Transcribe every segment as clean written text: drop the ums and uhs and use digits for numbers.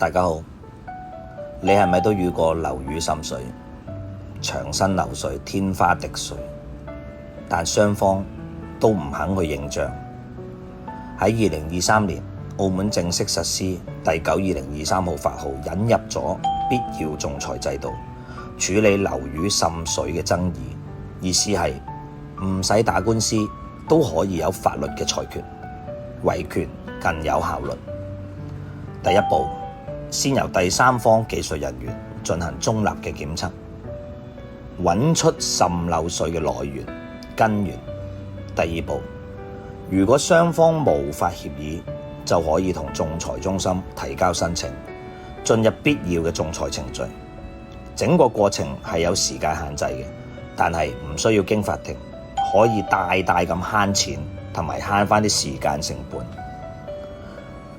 大家好，你係咪都遇過樓宇滲水、牆身漏水、天花滴水，但雙方都唔肯去認賬？喺2023年，澳門正式實施第9/2023號法號，引入咗必要仲裁制度，處理樓宇滲水嘅爭議。意思係唔使打官司都可以有法律嘅裁決，維權更有效率。第一步，先由第三方技術人員進行中立嘅檢測，揾出滲漏水嘅來源根源。第二步，如果雙方無法協議，就可以同仲裁中心提交申請，進入必要嘅仲裁程序。整個過程係有時間限制嘅，但係唔需要經法庭，可以大大咁慳錢同埋慳返啲時間成本。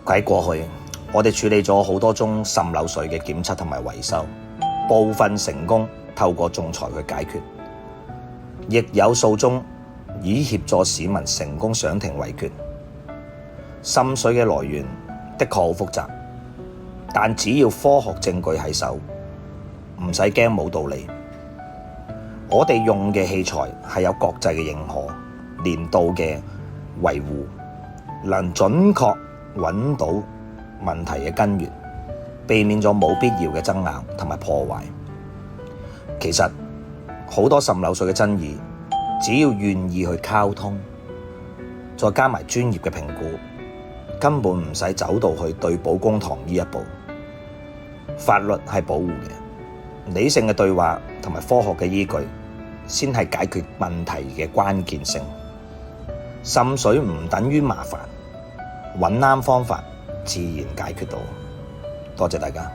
喺過去，我哋處理咗好多宗滲漏水嘅檢測同埋維修，部分成功透過仲裁去解決，亦有數宗以協助市民成功上庭維權。滲水嘅來源的確好複雜，但只要科學證據喺手，唔使驚冇道理。我哋用嘅器材係有國際嘅認可，年度嘅維護，能準確揾到問題嘅根源，避免咗冇必要嘅爭拗同埋破壞。其實好多滲漏水嘅爭議，只要願意去溝通，再加埋專業嘅評估，根本唔使走到去對簿公堂呢一步。法律係保護嘅，理性嘅對話同埋科學嘅依據，先係解決問題嘅關鍵性。滲水唔等於麻煩，揾啱方法自然解決到。多謝大家。